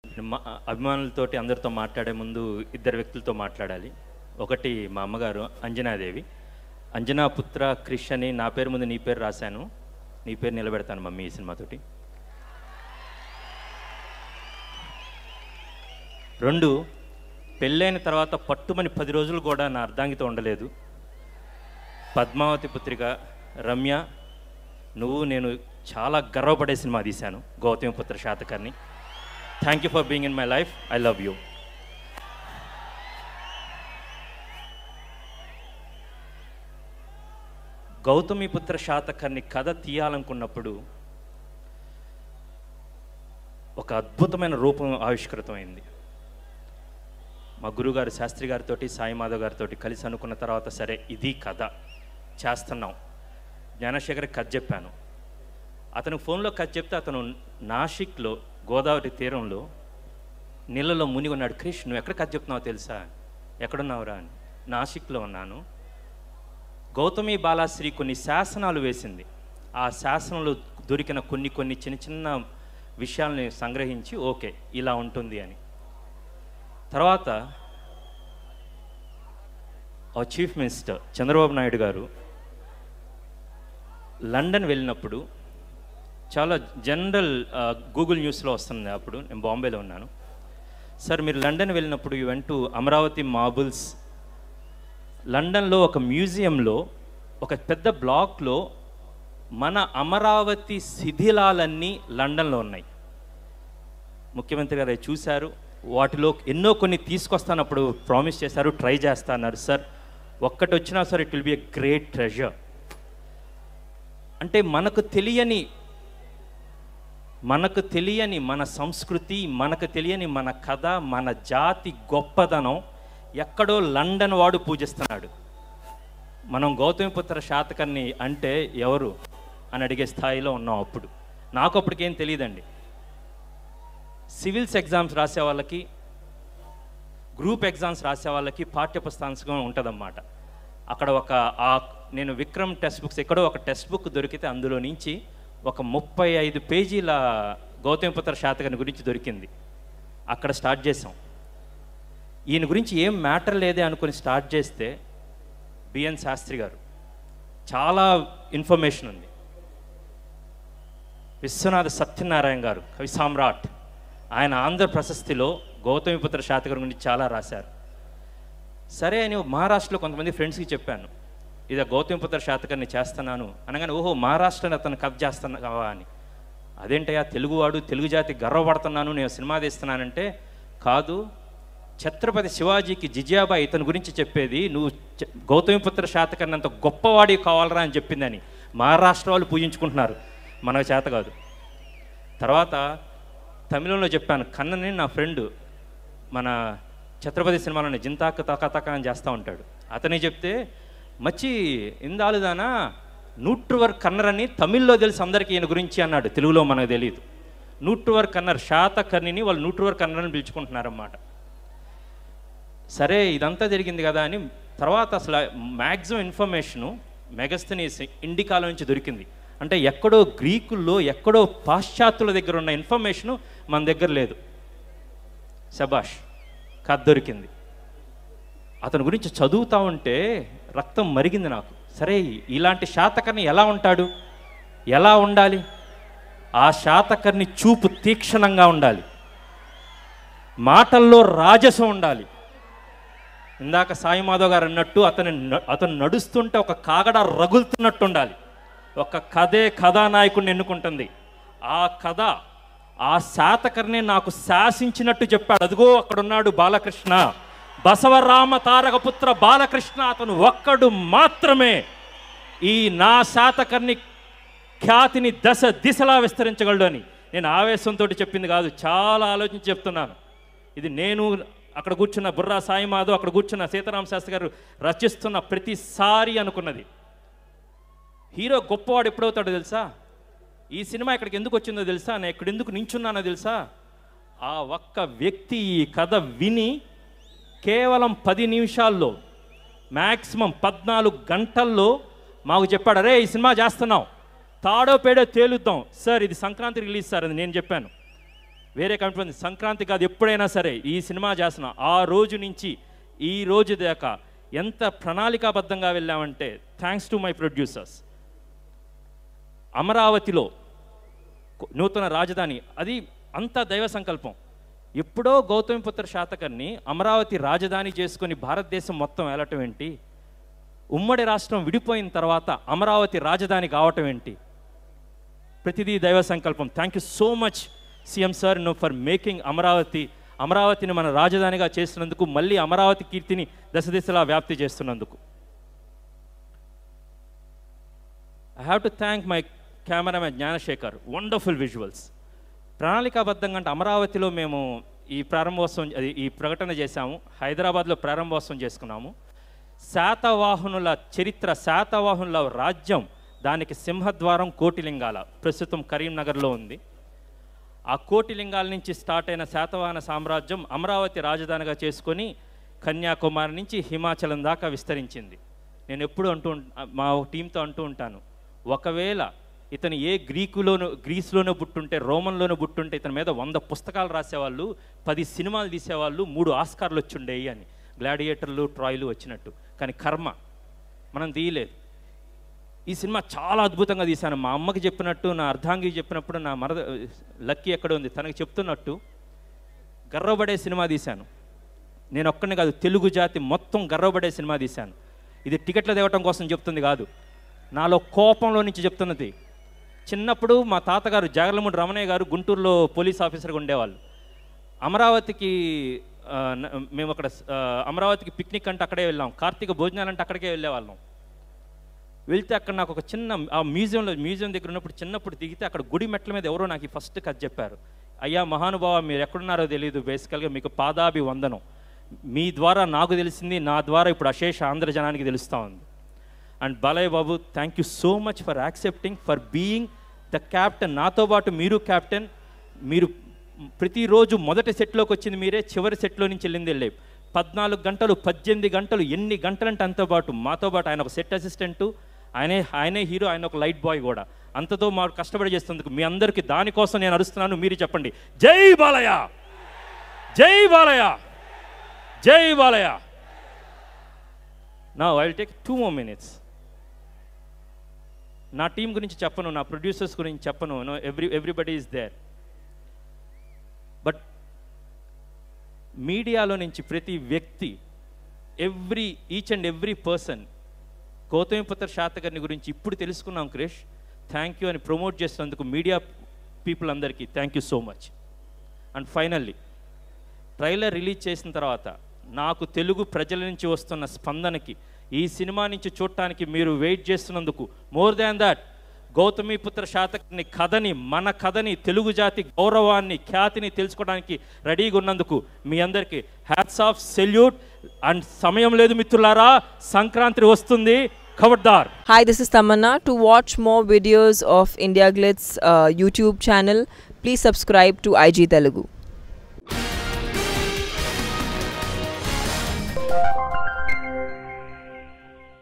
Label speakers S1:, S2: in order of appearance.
S1: మా అభిమానులతోటి అందరితో మాట్లాడే ముందు ఇద్దరు వ్యక్తులతో మాట్లాడాలి. ఒకటి మా అమ్మగారు అంజనాదేవి. అంజనా పుత్ర క్రిష్ అని నా పేరు ముందు నీ పేరు రాశాను, నీ పేరు నిలబెడతాను మమ్మీ ఈ సినిమాతోటి. 2, పెళ్ళైన తర్వాత పట్టుమని 10 రోజులు కూడా నా అర్ధాంగితో ఉండలేదు. పద్మావతి పుత్రిక రమ్య, నువ్వు నేను చాలా గర్వపడే సినిమా తీశాను, Gautamiputra Satakarni. Thank you for being in my life. I love you. Gautamiputra Satakarni కథ తీయాలనుకున్నప్పుడు ఒక అద్భుతమైన రూపం ఆవిష్కృతమైంది. మా గురుగారు శాస్త్రి గారితో, సాయి మాధవ్ గారితో కలిసి అనుకున్న తర్వాత సరే ఇది కథ చేస్తున్నాం. జ్ఞానశేఖర్కి కథ చెప్పాను. అతను ఫోన్లో కథ చెప్తే అతను నాసిక్లో గోదావరి తీరంలో నీళ్ళలో మునిగి ఉన్నాడు. క్రిష్, నువ్వు ఎక్కడ కథ చెప్తున్నావో తెలుసా? ఎక్కడున్నావురా అని. నాసిక్లో ఉన్నాను. గౌతమి బాలాశ్రీ కొన్ని శాసనాలు వేసింది. ఆ శాసనంలో దొరికిన కొన్ని చిన్న చిన్న విషయాల్ని సంగ్రహించి ఓకే ఇలా ఉంటుంది అని. తర్వాత ఆ చీఫ్ మినిస్టర్ చంద్రబాబు నాయుడు గారు లండన్ వెళ్ళినప్పుడు చాలా జనరల్ గూగుల్ న్యూస్లో వస్తుంది. అప్పుడు నేను బాంబేలో ఉన్నాను. సార్, మీరు లండన్ వెళ్ళినప్పుడు you went to Amaravati marbles. లండన్లో ఒక మ్యూజియంలో ఒక పెద్ద బ్లాక్లో మన అమరావతి శిథిలాలన్నీ లండన్లో ఉన్నాయి. ముఖ్యమంత్రి గారు చూశారు. వాటిలో ఎన్నో కొన్ని తీసుకొస్తాను అప్పుడు ప్రామిస్ చేశారు, ట్రై చేస్తా అన్నారు. సార్, ఒక్కటి వచ్చినా sir it will be a great treasure. అంటే మనకు తెలియని మన సంస్కృతి, మనకు తెలియని మన కథ, మన జాతి గొప్పదనం ఎక్కడో లండన్ వాడు పూజిస్తున్నాడు. మనం గౌతమిపుత్ర శాతకర్ణి అంటే ఎవరు అని అడిగే స్థాయిలో ఉన్నాం. అప్పుడు నాకు అప్పటికేం తెలియదండి. సివిల్స్ ఎగ్జామ్స్ రాసే వాళ్ళకి, గ్రూప్ ఎగ్జామ్స్ రాసే వాళ్ళకి పాఠ్యపుస్తకం ఉంటుందన్నమాట. అక్కడ నేను విక్రమ్ టెక్స్ట్ బుక్స్ ఎక్కడో ఒక టెక్స్ట్ బుక్ దొరికితే అందులో నుంచి ఒక 35 పేజీల గౌతమిపుత్ర శాతకర్ణి గురించి దొరికింది. అక్కడ స్టార్ట్ చేసాం. ఈయన గురించి ఏం మ్యాటర్ లేదే అనుకుని స్టార్ట్ చేస్తే బిఎన్ శాస్త్రి గారు చాలా ఇన్ఫర్మేషన్ ఉంది. విశ్వనాథ సత్యనారాయణ గారు కవి సామ్రాట్, ఆయన ఆంధ్ర ప్రశస్తిలో గౌతమిపుత్ర శాతకర్ణి గురించి చాలా రాశారు. సరే అని మహారాష్ట్రలో కొంతమంది ఫ్రెండ్స్కి చెప్పాను, ఇదే గౌతమిపుత్ర శాతకర్ణి చేస్తున్నాను అనగానే, ఓహో మహారాష్ట్రని అతను కథ చేస్తున్నావా అని. అదేంటయ్యా, తెలుగువాడు, తెలుగు జాతి గర్వపడుతున్నాను, నేను సినిమా తీస్తున్నానంటే, కాదు ఛత్రపతి శివాజీకి జిజియాబాయి ఇతని గురించి చెప్పేది, నువ్వు గౌతమిపుత్ర శాతకర్ణి అంత గొప్పవాడి కావాలరా అని చెప్పిందని మహారాష్ట్ర వాళ్ళు పూజించుకుంటున్నారు, మనకు చేత కాదు. తర్వాత తమిళంలో చెప్పాను, కన్నని నా ఫ్రెండ్ మన ఛత్రపతి సినిమాలోనే జింతాక తక అని చేస్తూ ఉంటాడు. అతనే చెప్తే, మచ్చి ఇందాలుదానా నూట్రువర్ కన్నర్ అని తమిళ్లో తెలుసు అందరికీ ఈయన గురించి అన్నాడు, తెలుగులో మనకు తెలియదు. నూట్రువర్ కన్నర్ శాతకర్ణిని వాళ్ళు నూట్రువర్ కన్నర్ అని పిలుచుకుంటున్నారన్నమాట. సరే ఇదంతా జరిగింది కదా అని తర్వాత అసలు మ్యాక్సిమం ఇన్ఫర్మేషను మెగస్తనీస్ ఇండికాలో నుంచి దొరికింది. అంటే ఎక్కడో గ్రీకుల్లో ఎక్కడో పాశ్చాత్యుల దగ్గర ఉన్న ఇన్ఫర్మేషను మన దగ్గర లేదు. శబాష్, కథ దొరికింది. అతని గురించి చదువుతూ ఉంటే రక్తం మరిగింది నాకు. సరే ఇలాంటి శాతకర్ణి ఎలా ఉంటాడు, ఎలా ఉండాలి? ఆ శాతకర్ణి చూపు తీక్షణంగా ఉండాలి, మాటల్లో రాజసం ఉండాలి. ఇందాక సాయి మాధవ్ గారు అన్నట్టు అతను నడుస్తుంటే ఒక కాగడ రగులుతున్నట్టు ఉండాలి. ఒక కథే కథానాయకుడిని ఎన్నుకుంటుంది. ఆ కథ ఆ శాతకర్ణి నాకు శాసించినట్టు చెప్పాడు. అదిగో అక్కడున్నాడు బాలకృష్ణ, బసవరామ తారకపుత్ర బాలకృష్ణ. అతను ఒక్కడు మాత్రమే ఈ నా శాతకర్ణి ఖ్యాతిని దిశలా విస్తరించగలడు అని నేను ఆవేశంతో చెప్పింది కాదు, చాలా ఆలోచించి చెప్తున్నాను. ఇది నేను అక్కడ కూర్చున్న బుర్రా సాయి మాధవ్, అక్కడ కూర్చున్న సీతారామ శాస్త్రి గారు రచిస్తున్న ప్రతిసారి అనుకున్నది, హీరో గొప్పవాడు ఎప్పుడవుతాడో తెలుసా? ఈ సినిమా ఇక్కడికి ఎందుకు వచ్చిందో తెలుసా? నేను ఇక్కడ ఎందుకు నించున్నానో తెలుసా? ఆ ఒక్క వ్యక్తి ఈ కథ విని కేవలం 10 నిమిషాల్లో, మ్యాక్సిమం 14 గంటల్లో మాకు చెప్పాడు, అరే ఈ సినిమా చేస్తున్నాం, తాడో పేడో తేలుద్దాం సార్, ఇది సంక్రాంతి రిలీజ్ సార్ అని నేను చెప్పాను. వేరే కమిట్మెంట్ సంక్రాంతి కాదు, ఎప్పుడైనా సరే ఈ సినిమా చేస్తున్నాం. ఆ రోజు నుంచి ఈ రోజు దాకా ఎంత ప్రణాళికాబద్ధంగా వెళ్ళామంటే థ్యాంక్స్ టు మై ప్రొడ్యూసర్స్. అమరావతిలో నూతన రాజధాని, అది అంతా దైవ సంకల్పం. ఎప్పుడో గౌతమిపుత్ర శాతకర్ణి అమరావతి రాజధాని చేసుకొని భారతదేశం మొత్తం వెళ్ళటం ఏంటి? ఉమ్మడి రాష్ట్రం విడిపోయిన తర్వాత అమరావతి రాజధాని కావటం ఏంటి? ప్రతిదీ దైవ సంకల్పం. Thank you so much CM sir for making అమరావతిని మన రాజధానిగా చేస్తున్నందుకు, మళ్ళీ అమరావతి కీర్తిని దశ దిశలా వ్యాప్తి చేస్తున్నందుకు. I have to thank my cameraman Gnanasekhar, wonderful visuals. ప్రణాళికాబద్ధంగా అంటే అమరావతిలో మేము ఈ ప్రారంభోత్సవం, ఈ ప్రకటన చేశాము. హైదరాబాద్లో ప్రారంభోత్సవం చేసుకున్నాము. శాతవాహనుల చరిత్ర, శాతవాహనుల రాజ్యం, దానికి సింహద్వారం కోటిలింగాల, ప్రస్తుతం కరీంనగర్లో ఉంది. ఆ కోటిలింగాల నుంచి స్టార్ట్ అయిన శాతవాహన సామ్రాజ్యం అమరావతి రాజధానిగా చేసుకొని కన్యాకుమారి నుంచి హిమాచలం దాకా విస్తరించింది. నేను ఎప్పుడు మా టీంతో అంటూ ఉంటాను, ఒకవేళ ఇతను ఏ గ్రీస్లోనో పుట్టుంటే, రోమన్లోనో పుట్టుంటే ఇతని మీద 100 పుస్తకాలు రాసేవాళ్ళు, 10 సినిమాలు తీసేవాళ్ళు, 3 ఆస్కార్లు వచ్చుండేవి అని. గ్లాడియేటర్లు, ట్రాయ్లు వచ్చినట్టు. కానీ కర్మ మనం తీయలేదు. ఈ సినిమా చాలా అద్భుతంగా తీశాను. మా అమ్మకి చెప్పినట్టు, నా అర్ధాంగికి చెప్పినప్పుడు, నా లక్కీ ఎక్కడ ఉంది తనకి చెప్తున్నట్టు గర్వపడే సినిమా తీశాను. నేను ఒక్కనే కాదు, తెలుగు జాతి మొత్తం గర్వపడే సినిమా తీశాను. ఇది టికెట్లు తేవటం కోసం చెప్తుంది కాదు, నాలో కోపంలో నుంచి చెప్తున్నది. చిన్నప్పుడు మా తాతగారు జాగర్లమూడి రమణయ్య గారు గుంటూరులో పోలీస్ ఆఫీసర్గా ఉండేవాళ్ళు. అమరావతికి మేము అక్కడ అమరావతికి పిక్నిక్ అంటే అక్కడే వెళ్ళాం, కార్తీక భోజనాలు అంటే అక్కడికే వెళ్ళేవాళ్ళం. వెళ్తే అక్కడ నాకు ఒక చిన్న మ్యూజియం దగ్గర ఉన్నప్పుడు చిన్నప్పుడు దిగితే అక్కడ గుడి మెట్ల మీద ఎవరో నాకు ఫస్ట్ కథ చెప్పారు. అయ్యా మహానుభావ, మీరు ఎక్కడున్నారో తెలియదు, బేసికల్గా మీకు పాదాభివందనం. మీ ద్వారా నాకు తెలిసింది, నా ద్వారా ఇప్పుడు అశేష ఆంధ్ర జనానికి తెలుస్తూ ఉంది. And Balayya Babu, thank you so much for accepting, for being the captain. నాతో పాటు మీరు క్యాప్టెన్. మీరు ప్రతిరోజు మొదటి సెట్లోకి వచ్చింది మీరే, చివరి సెట్లో నుంచి వెళ్ళింది 14 గంటలు 18 గంటలు, ఎన్ని గంటలంటే అంతో పాటు మాతో పాటు. ఆయన ఒక సెట్ అసిస్టెంటు, ఆయనే హీరో, ఆయన ఒక లైట్ బాయ్ కూడా. అంతతో మాకు కష్టపడి చేస్తున్నందుకు మీ అందరికీ దానికోసం నేను అరుస్తున్నాను. మీరు చెప్పండి, జై బాలయ్య, జై బాలయ్య, జై Balayya. Now I will take 2 more minutes. నా టీం గురించి చెప్పను, నా ప్రొడ్యూసర్స్ గురించి చెప్పను. Everybody is there. బట్ మీడియాలో నుంచి ప్రతి వ్యక్తి, each and every person Gautamiputra Satakarni గురించి ఇప్పుడు తెలుసుకున్నాం క్రిష్. థ్యాంక్ యూ అని ప్రమోట్ చేసినందుకు మీడియా పీపుల్ అందరికీ thank you so much. And finally trailer release చేసిన తర్వాత నాకు తెలుగు ప్రజల నుంచి వస్తున్న స్పందనకి, ఈ సినిమా నుంచి చూడటానికి మీరు వెయిట్ చేస్తున్నందుకు, more than that Gautamiputra Satakarni కథని, మన కథని, తెలుగు జాతి గౌరవాన్ని, ఖ్యాతిని తెలుసుకోవడానికి రెడీగా ఉన్నందుకు మీ అందరికీ హ్యాట్స్ ఆఫ్, సెల్యూట్. అండ్ సమయం లేదు మిత్రులారా, సంక్రాంతి వస్తుంది, ఖబర్దార్.
S2: Hi, this is Tamanna. To watch more videos of India Glitz YouTube channel, please subscribe to IG Telugu.